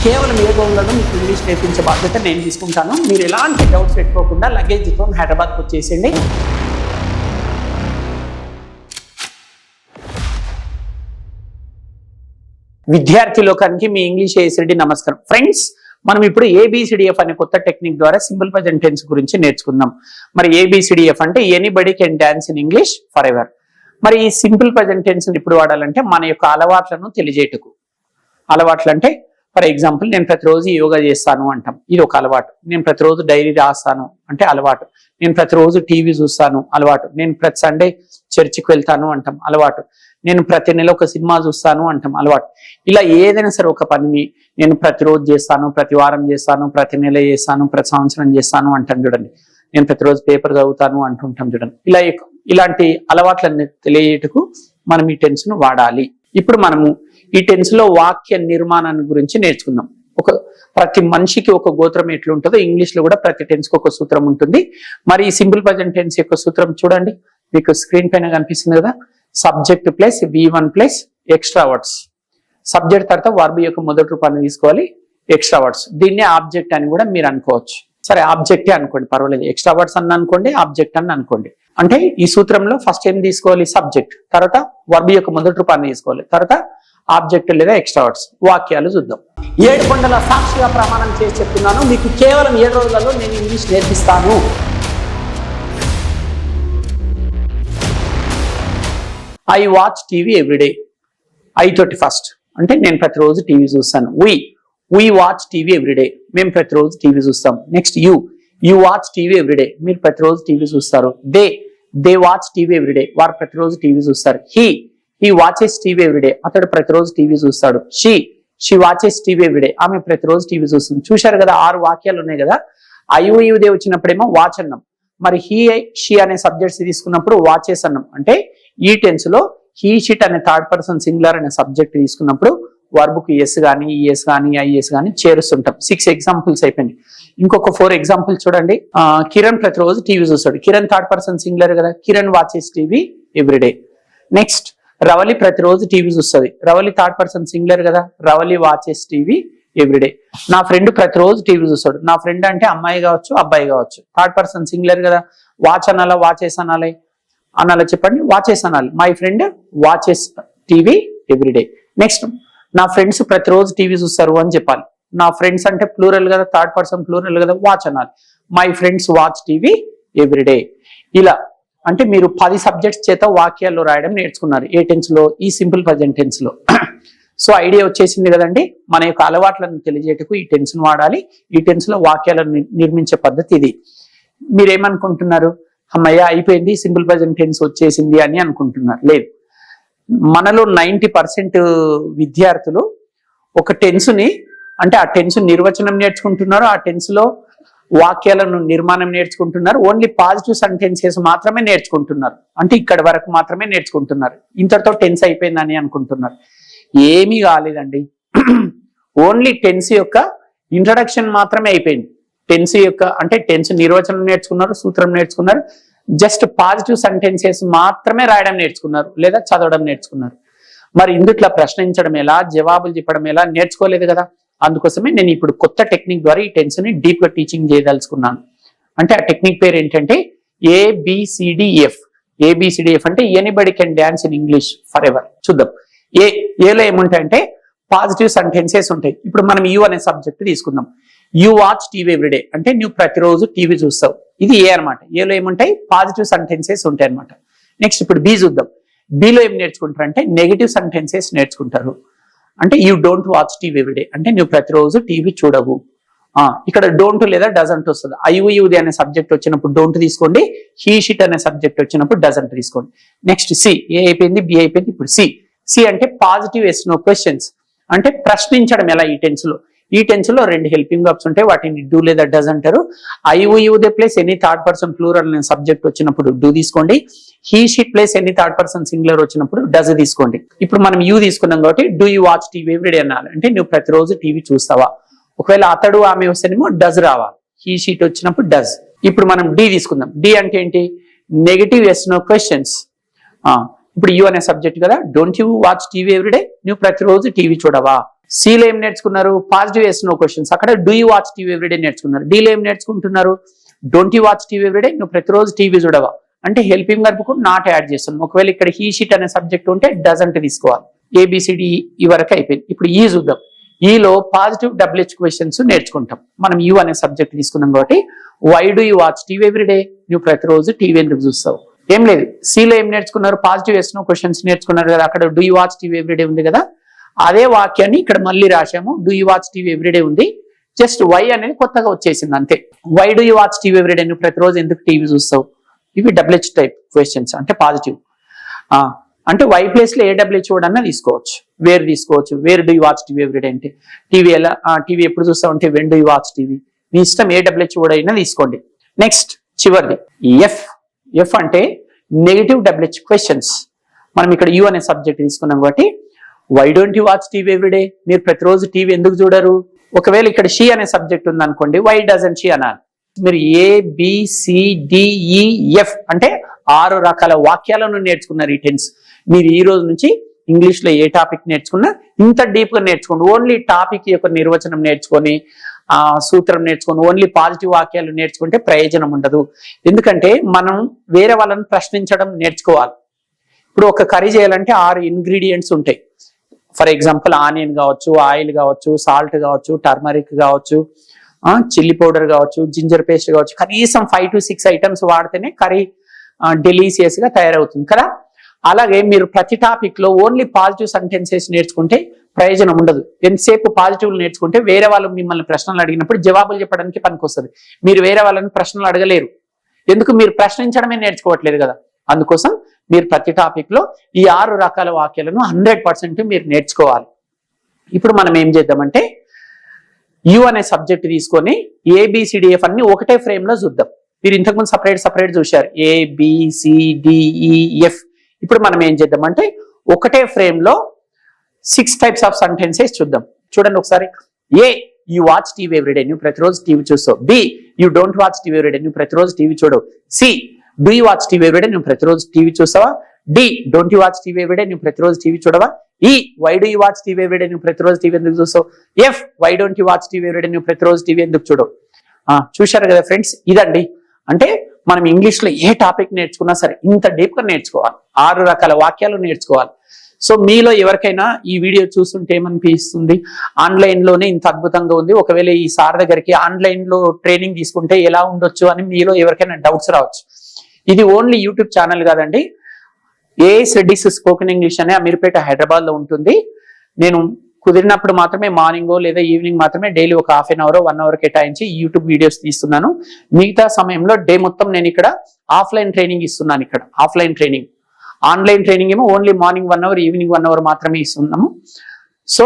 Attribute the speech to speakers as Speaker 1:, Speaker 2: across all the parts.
Speaker 1: కేవలం 7 రోజులలో మీకు ఇంగ్లీష్ నేర్పించే బాధ్యత నేను తీసుకుంటాను. మీరు ఎలాంటి డౌట్స్ పెట్టుకోకుండా లగేజ్తో హైదరాబాద్కి వచ్చేసేయండి. విద్యార్థి లోకానికి మీ ఇంగ్లీష్ ఏఎస్డి నమస్కారం. ఫ్రెండ్స్, మనం ఇప్పుడు ABCDF అనే కొత్త టెక్నిక్ ద్వారా సింపుల్ ప్రెజెంట్ టెన్స్ గురించి నేర్చుకుందాం. మరి ABCDF అంటే anybody can dance in English for ever. మరి ఈ సింపుల్ ప్రెజెంట్ టెన్స్ ఇప్పుడు వాడాలంటే మన యొక్క అలవాట్లను తెలియజేయటకు. అలవాట్లు అంటే ఫర్ ఎగ్జాంపుల్, నేను ప్రతిరోజు యోగా చేస్తాను అంటాం, ఇది ఒక అలవాటు. నేను ప్రతిరోజు డైరీ రాస్తాను అంటే అలవాటు. నేను ప్రతిరోజు టీవీ చూస్తాను అలవాటు. నేను ప్రతి సండే చర్చికి వెళ్తాను అంటాం అలవాటు. నేను ప్రతి నెల ఒక సినిమా చూస్తాను అంటాం అలవాటు. ఇలా ఏదైనా సరే ఒక పనిని నేను ప్రతిరోజు చేస్తాను, ప్రతి వారం చేస్తాను, ప్రతి నెల చేస్తాను, ప్రతి సంవత్సరం చేస్తాను అంటాం చూడండి. నేను ప్రతిరోజు పేపర్ చదువుతాను అంటుంటాం చూడండి. ఇలాంటి అలవాట్లన్నీ తెలియటకు మనం ఈ టెన్స్ ను వాడాలి. ఇప్పుడు మనము ఈ టెన్స్ లో వాక్య నిర్మాణాన్ని గురించి నేర్చుకుందాం. ప్రతి మనిషికి ఒక గోత్రం ఎట్లుంటుందో ఇంగ్లీష్ లో కూడా ప్రతి టెన్స్ కి ఒక సూత్రం ఉంటుంది. మరి ఈ సింపుల్ ప్రెజెంట్ టెన్స్ యొక్క సూత్రం చూడండి, మీకు స్క్రీన్ పైన కనిపిస్తుంది కదా. Subject plus V1 plus extra words. Subject తర్వాత వర్బ్ యొక్క మొదటి రూపాన్ని తీసుకోవాలి, ఎక్స్ట్రా వర్డ్స్. దీన్నే ఆబ్జెక్ట్ అని కూడా మీరు అనుకోవచ్చు. సరే, ఆబ్జెక్టే అనుకోండి, పర్వాలేదు. ఎక్స్ట్రా వర్డ్స్ అని అనుకోండి, ఆబ్జెక్ట్ అని అనుకోండి. అంటే ఈ సూత్రంలో ఫస్ట్ ఏం తీసుకోవాలి? సబ్జెక్ట్, తర్వాత వర్బ్ యొక్క మొదటి రూపాన్ని తీసుకోవాలి, తర్వాత ఆబ్జెక్ట్ లేదా ఎక్స్ట్రా వర్డ్స్. వాక్యాలు చూద్దాం. 7 కొండల సాక్షిగా ప్రమాణం చేసి చెప్తున్నాను, మీకు కేవలం 7 రోజులలో నేను ఇంగ్లీష్ నేర్పిస్తాను. I watch TV everyday. I తోటి ఫస్ట్ అంటే నేను ప్రతిరోజు టీవీ చూస్తాను. వీ వాచ్ టీవీ ఎవ్రీడే, మేము ప్రతిరోజు టీవీ చూస్తాం. Next you watch TV everyday, మీరు ప్రతిరోజు టీవీ చూస్తారు. దే వాచ్ టీవీ ఎవ్రీడే, వారు ప్రతిరోజు టీవీ చూస్తారు. హీ వాచెస్ టీవీ ఎవ్రీడే, అతడు ప్రతిరోజు టీవీ చూస్తాడు. షీ వాచెస్ టీవీ ఎవ్రీడే, ఆమె ప్రతిరోజు టీవీ చూస్తుంది. చూశారు కదా, 6 వాక్యాలు ఉన్నాయి కదా. దే వచ్చినప్పుడేమో వాచ్ అన్నాం. మరి షీ అనే సబ్జెక్ట్స్ తీసుకున్నప్పుడు వాచెస్ అన్నాం. అంటే ఈ టెన్స్ లో షీట్ అనే థర్డ్ పర్సన్ సింగులర్ అనే సబ్జెక్ట్ తీసుకున్నప్పుడు వర్బుకు ఎస్ కానీ, ఈఎస్ కానీ, ఐఎస్ కానీ చేరుస్తుంటాం. 6 ఎగ్జాంపుల్స్ అయిపోయింది. ఇంకొక 4 ఎగ్జాంపుల్స్ చూడండి. కిరణ్ ప్రతిరోజు టీవీ చూస్తాడు. కిరణ్ థర్డ్ పర్సన్ సింగులర్ కదా, Kiran watches TV everyday. Next, Ravali ప్రతిరోజు టీవీ చూస్తుంది. రవలి థర్డ్ పర్సన్ సింగులర్ కదా, రవలి వాచెస్ టీవీ ఎవ్రీడే. నా ఫ్రెండ్ ప్రతిరోజు టీవీ చూస్తాడు. నా ఫ్రెండ్ అంటే అమ్మాయి కావచ్చు, అబ్బాయి కావచ్చు. థర్డ్ పర్సన్ సింగులర్ కదా, వాచ్ అనాలా, వాచెస్ అనాలి? అనాలా చెప్పండి, వాచెస్ అనాలి. My friend watches TV everyday. Next, నా ఫ్రెండ్స్ ప్రతిరోజు టీవీ చూస్తారు అని చెప్పాలి. నా ఫ్రెండ్స్ అంటే ప్లూరల్ కదా, థర్డ్ పర్సన్ ప్లూరల్ కదా, వాచ్ అనాలి. My friends watch TV everyday. ఇలా అంటే మీరు 10 సబ్జెక్ట్స్ చేత వాక్యాల్లో రాయడం నేర్చుకున్నారు. ఏ టెన్స్ లో? ఈ సింపుల్ ప్రెజెంట్ టెన్స్ లో. సో ఐడియా వచ్చేసింది కదండి. మన యొక్క అలవాట్లను తెలియజేయటకు ఈ టెన్స్ ను వాడాలి. ఈ టెన్స్ లో వాక్యాలను నిర్మించే పద్ధతి ఇది. మీరేమనుకుంటున్నారు? అమ్మయ్య అయిపోయింది, సింపుల్ ప్రెజెంట్ టెన్స్ వచ్చేసింది అని అనుకుంటున్నారు. లేదు, మనలో 90% విద్యార్థులు ఒక టెన్స్ ని, అంటే ఆ టెన్స్ నిర్వచనం నేర్చుకుంటున్నారు, ఆ టెన్స్ లో వాక్యాలను నిర్మాణం నేర్చుకుంటున్నారు. ఓన్లీ పాజిటివ్ సెంటెన్సెస్ మాత్రమే నేర్చుకుంటున్నారు. అంటే ఇక్కడ వరకు మాత్రమే నేర్చుకుంటున్నారు. ఇంతటితో టెన్స్ అయిపోయిందని అనుకుంటున్నారు. ఏమీ కాలేదండి. ఓన్లీ టెన్స్ యొక్క ఇంట్రడక్షన్ మాత్రమే అయిపోయింది. టెన్స్ యొక్క అంటే టెన్స్ నిర్వచనం నేర్చుకున్నారు, సూత్రం నేర్చుకున్నారు. జస్ట్ పాజిటివ్ సెంటెన్సెస్ మాత్రమే రాయడం నేర్చుకున్నారు లేదా చదవడం నేర్చుకున్నారు. మరి ఇందుట్లో ప్రశ్నించడం ఎలా, జవాబులు చెప్పడం ఎలా నేర్చుకోలేదు కదా. అందుకోసమే నేను ఇప్పుడు కొత్త టెక్నిక్ ద్వారా ఈ టెన్స్ ని డీప్ గా టీచింగ్ చేయదలుచుకున్నాను. అంటే ఆ టెక్నిక్ పేరు ఏంటంటే ABCDF. ABCDF అంటే anybody can dance in English for ever. చూద్దాం. ఏలో ఏముంటాయంటే పాజిటివ్ సెంటెన్సెస్ ఉంటాయి. ఇప్పుడు మనం యూ అనే సబ్జెక్ట్ తీసుకుందాం. యూ వాచ్ టీవీ ఎవ్రీడే అంటే నువ్వు ప్రతిరోజు టీవీ చూస్తావు. ఇది ఏ అనమాట. ఏలో ఏముంటాయి? పాజిటివ్ సెంటెన్సెస్ ఉంటాయి అనమాట. నెక్స్ట్ ఇప్పుడు బి చూద్దాం. బిలో ఏం నేర్చుకుంటారు అంటే నెగిటివ్ సెంటెన్సెస్ నేర్చుకుంటారు. అంటే you don't watch TV everyday అంటే నువ్వు ప్రతిరోజు టీవీ చూడవు. ఇక్కడ డోంట్ లేదా డజంట్ వస్తుంది. ఐయుది అనే సబ్జెక్ట్ వచ్చినప్పుడు డోంట్ తీసుకోండి. షీట్ అనే సబ్జెక్ట్ వచ్చినప్పుడు డజంట్ తీసుకోండి. Next C. ఏ అయిపోయింది, బి అయిపోయింది. ఇప్పుడు సి అంటే పాజిటివ్ ఎస్ నో క్వశ్చన్స్ అంటే ప్రశ్నించడం ఎలా. ఈ టెన్స్ లో 2 హెల్పింగ్ వర్బ్స్ ఉంటాయి, వాటిని డూ లేదా డస్ అంటారు. I you they place any third person plural అనే సబ్జెక్ట్ వచ్చినప్పుడు డూ తీసుకోండి. She it place any third person singular వచ్చినప్పుడు డస్ తీసుకోండి. ఇప్పుడు మనం యూ తీసుకున్నాం కాబట్టి do you watch TV everyday అనాలి. అంటే నువ్వు ప్రతిరోజు టీవీ చూస్తావా. ఒకవేళ అతడు ఆమె వస్తేనేమో డస్ రావాలి. షీట్ వచ్చినప్పుడు డస్. ఇప్పుడు మనం డి తీసుకుందాం. డి అంటే ఏంటి? Negative yes no questions. ఇప్పుడు యూ అనే సబ్జెక్ట్ కదా, don't you watch TV everyday, నువ్వు ప్రతిరోజు టీవీ చూడవా. సిలో ఏం నేర్చుకున్నారు? Positive yes no questions. అక్కడ do you watch TV everyday నేర్చుకున్నారు. డీలో ఏం నేర్చుకుంటున్నారు? Don't you watch TV everyday, నువ్వు ప్రతిరోజు టీవీ చూడవా అంటే హెల్పింగ్ వర్బ్ కూడా నాట్ యాడ్ చేస్తున్నాం. ఒకవేళ ఇక్కడ హీ షీట్ అనే సబ్జెక్ట్ ఉంటే డజంట్ తీసుకోవాలి. ఏబిసిడి ఈ వరకు అయిపోయింది. ఇప్పుడు ఈ చూద్దాం. ఈలో పాజిటివ్ డబ్ల్యూహెచ్ క్వశ్చన్స్ నేర్చుకుంటాం. మనం యూ అనే సబ్జెక్ట్ తీసుకున్నాం కాబట్టి why do you watch TV everyday, నువ్వు ప్రతిరోజు టీవీ ఎందుకు చూస్తావు? ఏం లేదు. సిలో ఏం నేర్చుకున్నారు? పాజిటివ్ ఎస్ నో క్వశ్చన్స్ నేర్చుకున్నారు కదా. అక్కడ do you watch TV everyday ఉంది కదా, అదే వాక్యాన్ని ఇక్కడ మళ్ళీ రాశాము. Do you watch TV everyday ఉంది, జస్ట్ వై అనేది కొత్తగా వచ్చేసింది అంతే. Why do you watch TV everyday, నువ్వు ప్రతిరోజు ఎందుకు టీవీ చూస్తావు? ఇవి డబ్ల్యూహెచ్ టైప్ క్వశ్చన్స్ అంటే పాజిటివ్. అంటే వై ప్లేస్ లో ఏ డబ్ల్యూహెచ్ వర్డ్ అన్నా తీసుకోవచ్చు, వేర్ తీసుకోవచ్చు. Where do you watch TV everyday అంటే టీవీ ఎలా, టీవీ ఎప్పుడు చూస్తావు అంటే when do you watch TV. మీ ఇష్టం ఏ డబ్ల్యూహెచ్ వర్డ్ అయినా తీసుకోండి. నెక్స్ట్ చివరిది ఎఫ్. ఎఫ్ అంటే నెగిటివ్ డబ్ల్యూహెచ్ క్వశ్చన్స్. మనం ఇక్కడ యూ అనే సబ్జెక్ట్ తీసుకున్నాం కాబట్టి why don't you watch TV everyday, మీరు ప్రతిరోజు టీవీ ఎందుకు చూడరు? ఒకవేళ ఇక్కడ షీ అనే సబ్జెక్ట్ ఉందనుకోండి, వై డజంట్ షీ అనాలి. మీరు ఏబిసిడిఈఎఫ్ అంటే 6 రకాల వాక్యాలను నేర్చుకున్నారు ఈ టెన్స్. మీరు ఈ రోజు నుంచి ఇంగ్లీష్ లో ఏ టాపిక్ నేర్చుకున్నా ఇంత డీప్ గా నేర్చుకోండి. ఓన్లీ టాపిక్ యొక్క నిర్వచనం నేర్చుకొని సూత్రం నేర్చుకొని ఓన్లీ పాజిటివ్ వాక్యాలు నేర్చుకుంటే ప్రయోజనం ఉండదు. ఎందుకంటే మనం వేరే వాళ్ళని ప్రశ్నించడం నేర్చుకోవాలి. ఇప్పుడు ఒక కర్రీ చేయాలంటే 6 ఇంగ్రీడియంట్స్ ఉంటాయి. ఫర్ ఎగ్జాంపుల్ ఆనియన్ కావచ్చు, ఆయిల్ కావచ్చు, సాల్ట్ కావచ్చు, టర్మరిక్ కావచ్చు, చిల్లీ పౌడర్ కావచ్చు, జింజర్ పేస్ట్ కావచ్చు. కనీసం 5 to 6 ఐటమ్స్ వాడితేనే కర్రీ డెలీషియస్ గా తయారవుతుంది కదా. అలాగే మీరు ప్రతి టాపిక్ లో ఓన్లీ పాజిటివ్ సెంటెన్సెస్ నేర్చుకుంటే ప్రయోజనం ఉండదు. ఎంతసేపు పాజిటివ్ నేర్చుకుంటే వేరే వాళ్ళు మిమ్మల్ని ప్రశ్నలు అడిగినప్పుడు జవాబులు చెప్పడానికి పనికొస్తుంది. మీరు వేరే వాళ్ళని ప్రశ్నలు అడగలేరు, ఎందుకు? మీరు ప్రశ్నించడమే నేర్చుకోవట్లేదు కదా. అందుకోసం మీరు ప్రతి టాపిక్ లో ఈ 6 రకాల వాక్యాలను 100% మీరు నేర్చుకోవాలి. ఇప్పుడు మనం ఏం చేద్దామంటే యు అనే సబ్జెక్ట్ తీసుకొని ఏబిసిడిఎఫ్ అన్ని ఒకటే ఫ్రేమ్ లో చూద్దాం. మీరు ఇంతకుముందు సపరేట్ చూశారు ఏబిసిడిఈఎఫ్. ఇప్పుడు మనం ఏం చేద్దామంటే ఒకటే ఫ్రేమ్ లో 6 టైప్స్ ఆఫ్ సెంటెన్సెస్ చూద్దాం. చూడండి ఒకసారి. A, you watch TV everyday, నువ్వు ప్రతిరోజు టీవీ చూస్తావు. B, you don't watch TV everyday, నువ్వు ప్రతిరోజు టీవీ చూడవు. C, do you watch TV everyday, నువ్వు ప్రతిరోజు టీవీ చూస్తావా? D, don't you watch TV everyday, నువ్వు ప్రతిరోజు టీవీ చూడవా? E, why do you watch TV everyday, నువ్వు ప్రతిరోజు టీవీ ఎందుకు చూస్తావు? F, why don't you watch TV everyday, నువ్వు ప్రతిరోజు టీవీ ఎందుకు చూడవు? చూశారు కదా ఫ్రెండ్స్, ఇదండి. అంటే మనం ఇంగ్లీష్ లో ఏ టాపిక్ నేర్చుకున్నా సరే ఇంత డీప్ గా నేర్చుకోవాలి. 6 రకాల వాక్యాలు నేర్చుకోవాలి. సో మీలో ఎవరికైనా ఈ వీడియో చూస్తుంటే ఏమనిపిస్తుంది? ఆన్లైన్ లోనే ఇంత అద్భుతంగా ఉంది, ఒకవేళ ఈ సార్ దగ్గరికి ఆన్లైన్ లో ట్రైనింగ్ తీసుకుంటే ఎలా ఉండొచ్చు అని మీలో ఎవరికైనా డౌట్స్ రావచ్చు. ఇది ఓన్లీ యూట్యూబ్ ఛానల్ కాదండి. ఏఎస్ రెడ్డిస్ స్పోకెన్ ఇంగ్లీష్ అనే అమీర్పేట హైదరాబాద్ లో ఉంటుంది. నేను కుదిరినప్పుడు మాత్రమే మార్నింగ్ లేదా ఈవినింగ్ మాత్రమే డైలీ ఒక 1/2 అవర్ 1 అవర్ కేటాయించి యూట్యూబ్ వీడియోస్ తీస్తున్నాను. మిగతా సమయంలో డే మొత్తం నేను ఇక్కడ ఆఫ్లైన్ ట్రైనింగ్ ఇస్తున్నాను. ఇక్కడ ఆఫ్లైన్ ట్రైనింగ్, ఆన్లైన్ ట్రైనింగ్ ఏమో only morning 1 hour evening 1 hour మాత్రమే ఇస్తున్నాము. సో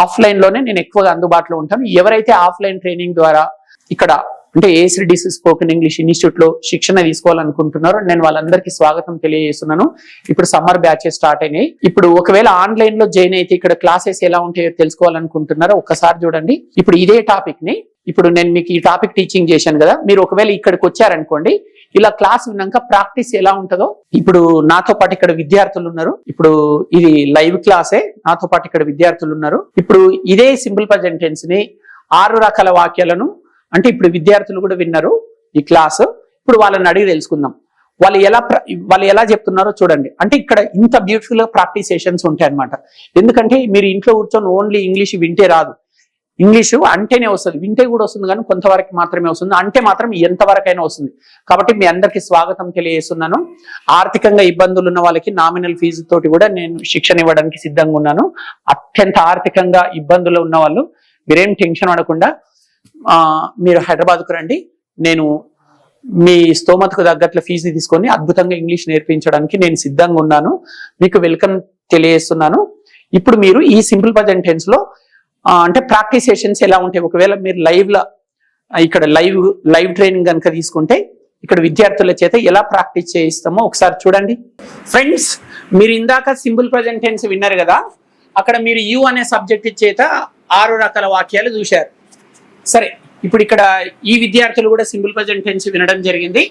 Speaker 1: ఆఫ్లైన్ లోనే నేను ఎక్కువగా అందుబాటులో ఉంటాను. ఎవరైతే ఆఫ్లైన్ ట్రైనింగ్ ద్వారా ఇక్కడ అంటే ఏఎస్డిస్ స్పోకెన్ ఇంగ్లీష్ ఇన్స్టిట్యూట్ లో శిక్షణ తీసుకోవాలనుకుంటున్నారో నేను వాళ్ళందరికీ స్వాగతం తెలియజేస్తున్నాను. ఇప్పుడు సమ్మర్ బ్యాచెస్ స్టార్ట్ అయినాయి. ఇప్పుడు ఒకవేళ ఆన్లైన్ లో జాయిన్ అయితే ఇక్కడ క్లాసెస్ ఎలా ఉంటాయో తెలుసుకోవాలనుకుంటున్నారో ఒక్కసారి చూడండి. ఇప్పుడు ఇదే టాపిక్ ని ఇప్పుడు నేను మీకు ఈ టాపిక్ టీచింగ్ చేశాను కదా, మీరు ఒకవేళ ఇక్కడికి వచ్చారనుకోండి, ఇలా క్లాస్ విన్నాక ప్రాక్టీస్ ఎలా ఉంటుందో. ఇప్పుడు నాతో పాటు ఇక్కడ విద్యార్థులు ఉన్నారు. ఇప్పుడు ఇది లైవ్ క్లాసే, నాతో పాటు ఇక్కడ విద్యార్థులు ఉన్నారు. ఇప్పుడు ఇదే సింపుల్ ప్రెజెంట్ టెన్స్ ని 6 రకాల వాక్యాలను అంటే ఇప్పుడు విద్యార్థులు కూడా విన్నారు ఈ క్లాస్. ఇప్పుడు వాళ్ళని అడిగి తెలుసుకుందాం వాళ్ళు ఎలా చెప్తున్నారో చూడండి. అంటే ఇక్కడ ఇంత బ్యూటిఫుల్ గా ప్రాక్టీస్ సెషన్స్ ఉంటాయి అనమాట. ఎందుకంటే మీరు ఇంట్లో కూర్చొని ఓన్లీ ఇంగ్లీష్ వింటే రాదు. ఇంగ్లీషు అంటేనే వస్తుంది, వింటే కూడా వస్తుంది, కానీ కొంతవరకు మాత్రమే వస్తుంది. అంటే మాత్రం ఎంతవరకైనా వస్తుంది. కాబట్టి మీ అందరికీ స్వాగతం తెలియజేస్తున్నాను. ఆర్థికంగా ఇబ్బందులు ఉన్న వాళ్ళకి నామినల్ ఫీజు తోటి కూడా నేను శిక్షణ ఇవ్వడానికి సిద్ధంగా ఉన్నాను. అత్యంత ఆర్థికంగా ఇబ్బందులు ఉన్న వాళ్ళు మీరేం టెన్షన్ పడకుండా మీరు హైదరాబాద్కు రండి. నేను మీ స్తోమతకు తగ్గట్ల ఫీజు తీసుకొని అద్భుతంగా ఇంగ్లీష్ నేర్పించడానికి నేను సిద్ధంగా ఉన్నాను. మీకు వెల్కమ్ తెలియజేస్తున్నాను. ఇప్పుడు మీరు ఈ సింపుల్ ప్రెజెంట్ టెన్స్ లో అంటే ప్రాక్టీస్ సెషన్స్ ఎలా ఉంటాయి, ఒకవేళ మీరు ఇక్కడ లైవ్ ట్రైనింగ్ కనుక తీసుకుంటే ఇక్కడ విద్యార్థుల చేత ఎలా ప్రాక్టీస్ చేయిస్తామో ఒకసారి చూడండి. ఫ్రెండ్స్, మీరు ఇందాక సింపుల్ ప్రెజెంట్ టెన్స్ విన్నారు కదా, అక్కడ మీరు యు అనే సబ్జెక్ట్ చేత 6 రకాల వాక్యాలు చూశారు. సరే, ఇప్పుడు ఇక్కడ ఈ విద్యార్థులు కూడా సింపుల్ ప్రెజెంట్ టెన్స్ వినడం జరిగింది.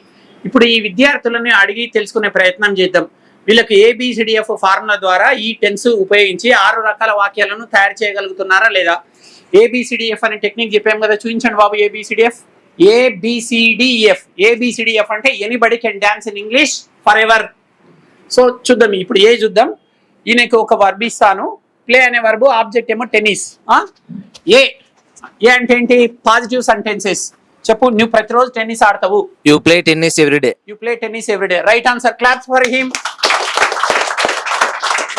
Speaker 1: ఇప్పుడు ఈ విద్యార్థులని అడిగి తెలుసుకునే ప్రయత్నం చేద్దాం. వీళ్ళకి ABCDF ఫార్ములా ద్వారా ఈ టెన్స్ ఉపయోగించి 6 రకాల వాక్యాలను తయారు చేయగలుగుతున్నారా లేదా? ABCDF అనే టెక్నిక్ చెప్పాం కదా, చూపించండి బాబు. ABCDF ABCDF అంటే anybody can dance in English forever. So చూద్దాం ఇప్పుడు చూద్దాం. ఈయనకి ఒక వర్బ్ ఇస్తాను, ప్లే అనే వర్బ్, ఆబ్జెక్ట్ ఏమో టెన్నిస్. ఏ అంటే ఏంటి? Positive sentences. చెప్పు, నువ్వు ప్రతిరోజు టెన్నిస్ ఆడతావు.
Speaker 2: You play tennis everyday.
Speaker 1: You play tennis everyday. Right answer. Claps for him.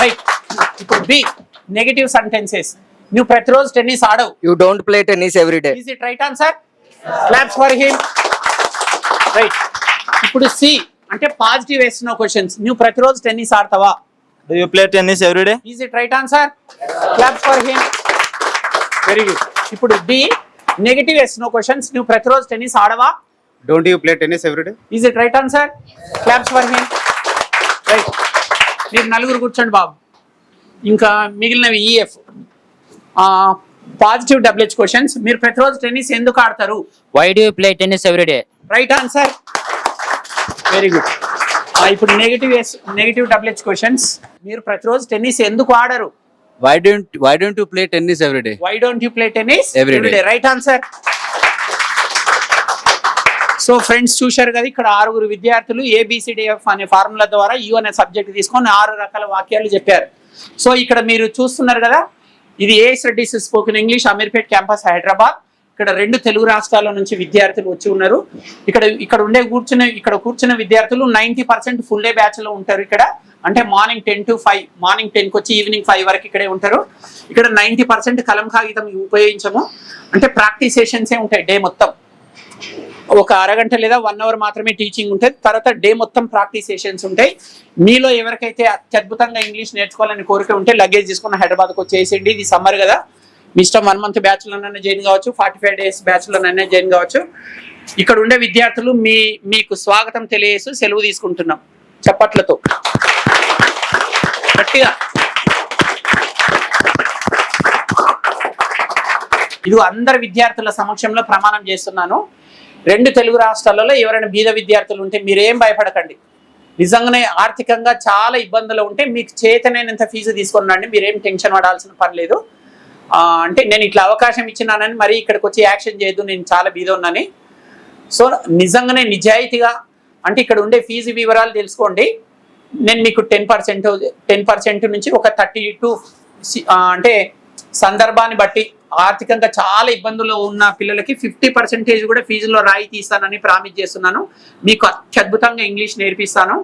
Speaker 1: Right. ఇప్పుడు బి, నెగటివ్ సెంటెన్సెస్. నువ్వు ప్రతిరోజు టెన్నిస్ ఆడవు.
Speaker 2: You don't play tennis everyday.
Speaker 1: Is it right answer? Claps for him. Right. ఇప్పుడు C అంటే positive వేస్తున్న questions. నువ్వు ప్రతిరోజు tennis ఆడతావా?
Speaker 2: Do you play tennis everyday.
Speaker 1: Is it right answer? Claps for him. Very good. ఇప్పుడు D, negative వేస్తున్న questions. నువ్వు ప్రతిరోజు టెన్నిస్ ఆడవా?
Speaker 3: Don't you play tennis everyday.
Speaker 1: Is it right answer? Claps for him. Right. మీరు నలుగురు కూర్చోండి బాబు. ఇంకా మిగిలినవి EF, పాజిటివ్ WH క్వశ్చన్స్. మీరు ప్రతిరోజు టెన్నిస్ ఎందుకు ఆడతారు?
Speaker 4: Why do you play tennis everyday.
Speaker 1: Right answer. Very good. ఇప్పుడు నెగటివ్ WH క్వశ్చన్స్. మీరు ప్రతిరోజు టెన్నిస్ ఎందుకు ఆడరు?
Speaker 3: Why don't you play tennis every day?
Speaker 1: Why don't you play tennis
Speaker 3: Every day.
Speaker 1: Right answer. So friends చూశారు కదా, ఇక్కడ 6 విద్యార్థులు ABCDF అనే ఫార్ములా ద్వారా U అనే సబ్జెక్ట్ తీసుకొని 6 రకాల వాక్యాలు చెప్పారు. సో ఇక్కడ మీరు చూస్తున్నారు కదా, ఇది AS Reddy's spoken English Ameerpet campus Hyderabad. ఇక్కడ 2 తెలుగు రాష్ట్రాల నుంచి విద్యార్థులు వచ్చి ఉన్నారు. ఇక్కడ కూర్చున్న విద్యార్థులు 90% ఫుల్ డే బ్యాచ్ లో ఉంటారు. ఇక్కడ అంటే మార్నింగ్ 10 to 5, మార్నింగ్ 10కి వచ్చి ఈవినింగ్ 5 వరకు ఇక్కడే ఉంటారు. ఇక్కడ 90% కలం కాగితం ఉపయోగించము. అంటే ప్రాక్టీస్ సెషన్సే ఉంటాయి డే మొత్తం. ఒక అరగంట లేదా 1 అవర్ మాత్రమే టీచింగ్ ఉంటుంది. తర్వాత డే మొత్తం ప్రాక్టీస్ సెషన్స్ ఉంటాయి. మీలో ఎవరికైతే అత్యద్భుతంగా ఇంగ్లీష్ నేర్చుకోవాలని కోరిక ఉంటే లగేజ్ తీసుకున్న హైదరాబాద్కి వచ్చేసేయండి. ఇది సమ్మర్ కదా, మీ ఇష్టం. 1 month బ్యాచ్లోనైనా జాయిన్ కావచ్చు, 45 days బ్యాచ్లోనైనా జాయిన్ కావచ్చు. ఇక్కడ ఉండే విద్యార్థులు మీకు స్వాగతం తెలియజేస్తూ సెలవు తీసుకుంటున్నాం చప్పట్లతో గట్టిగా. ఇది అందరి విద్యార్థుల సమక్షంలో ప్రమాణం చేస్తున్నాను. 2 తెలుగు రాష్ట్రాలలో ఎవరైనా బీద విద్యార్థులు ఉంటే మీరేం భయపడకండి. నిజంగానే ఆర్థికంగా చాలా ఇబ్బందులు ఉంటే మీకు చేతనైనంత ఫీజు తీసుకొని రండి. మీరేం టెన్షన్ పడాల్సిన పని లేదు. అంటే నేను ఇట్లా అవకాశం ఇచ్చినానని మరి ఇక్కడికి వచ్చి యాక్షన్ చేయొద్దు, నేను చాలా బీద ఉన్నాను. సో నిజంగానే నిజాయితీగా అంటే ఇక్కడ ఉండే ఫీజు వివరాలు తెలుసుకోండి. నేను మీకు 10% నుంచి ఒక 32 అంటే సందర్భాన్ని బట్టి ఆర్థికంగా చాలా ఇబ్బందుల్లో ఉన్న పిల్లలకి 50% కూడా ఫీజులో రాయితీ ఇస్తానని ప్రామిస్ చేస్తున్నాను. మీకు అత్యద్భుతంగా ఇంగ్లీష్ నేర్పిస్తాను.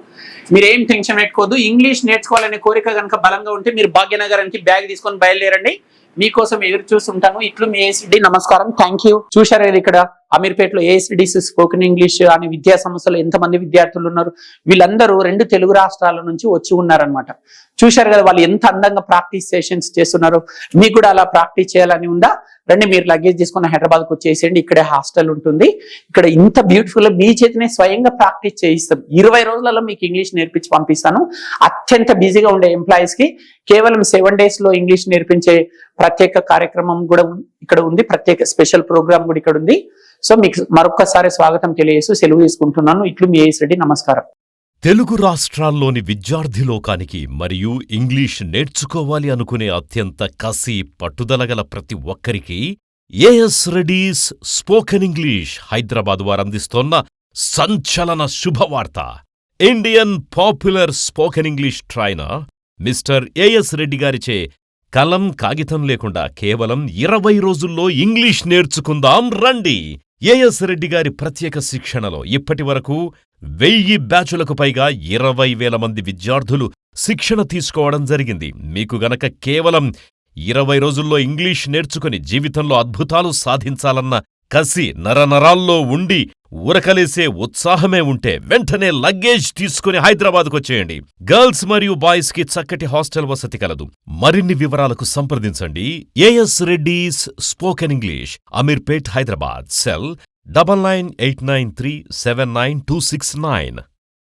Speaker 1: మీరేం టెన్షన్ పెట్టుకోవద్దు. ఇంగ్లీష్ నేర్చుకోవాలనే కోరిక కనుక బలంగా ఉంటే మీరు భాగ్యనగరానికి బ్యాగ్ తీసుకొని బయలుదేరండి. మీకోసం ఎదురు చూస్తుంటాను. ఇట్లు మీ ASD. నమస్కారం. Thank you. చూశారు కదా, ఇక్కడ అమీర్పేటలో ASDS స్పోకెన్ ఇంగ్లీష్ అనే విద్యా సంస్థలో ఎంతమంది విద్యార్థులు ఉన్నారు. వీళ్ళందరూ 2 తెలుగు రాష్ట్రాల నుంచి వచ్చి ఉన్నారనమాట. చూశారు కదా వాళ్ళు ఎంత అందంగా ప్రాక్టీస్ సెషన్స్ చేస్తున్నారు. మీకు కూడా అలా ప్రాక్టీస్ చేయాలని ఉందా? రండి, మీరు లగేజ్ తీసుకుని హైదరాబాద్కి వచ్చేసేయండి. ఇక్కడే హాస్టల్ ఉంటుంది. ఇక్కడ ఇంత బ్యూటిఫుల్ మీ చేతినే స్వయంగా ప్రాక్టీస్ చేయిస్తాం. 20 రోజులలో మీకు ఇంగ్లీష్ నేర్పించి పంపిస్తాను. అత్యంత బిజీగా ఉండే ఎంప్లాయీస్ కి కేవలం 7 days లో ఇంగ్లీష్ నేర్పించే ప్రత్యేక కార్యక్రమం కూడా ఇక్కడ ఉంది. ప్రత్యేక స్పెషల్ ప్రోగ్రామ్ కూడా ఇక్కడ ఉంది. సో మీకు మరొక్కసారి స్వాగతం తెలియజేస్తూ సెలవు తీసుకుంటున్నాను. ఇట్లు మీ AS రెడ్డి. నమస్కారం.
Speaker 5: తెలుగు రాష్ట్రాల్లోని విద్యార్థి లోకానికి మరియు ఇంగ్లీష్ నేర్చుకోవాలి అనుకునే అత్యంత కసి పట్టుదలగల ప్రతి ఒక్కరికి AS Reddy's spoken English Hyderabad వారందిస్తోన్న సంచలన శుభవార్త. Indian popular spoken English trainer mister AS Reddy గారిచే కలం కాగితం లేకుండా కేవలం 20 రోజుల్లో ఇంగ్లీష్ నేర్చుకుందాం రండి. AS రెడ్డి గారి ప్రత్యేక శిక్షణలో ఇప్పటి వరకు 1000 బ్యాచులకు పైగా 20,000 మంది విద్యార్థులు శిక్షణ తీసుకోవడం జరిగింది. మీకు గనక కేవలం 20 రోజుల్లో ఇంగ్లీష్ నేర్చుకుని జీవితంలో అద్భుతాలు సాధించాలన్న కసి నరనరాల్లో ఉండి ఉరకలేసే ఉత్సాహమే ఉంటే వెంటనే లగేజ్ తీసుకుని హైదరాబాద్కొచ్చేయండి. గర్ల్స్ మరియు బాయ్స్ కి చక్కటి హాస్టల్ వసతి కలదు. మరిన్ని వివరాలకు సంప్రదించండి. AS Reddy's spoken English, Ameerpet, Hyderabad. Cell 9989379269.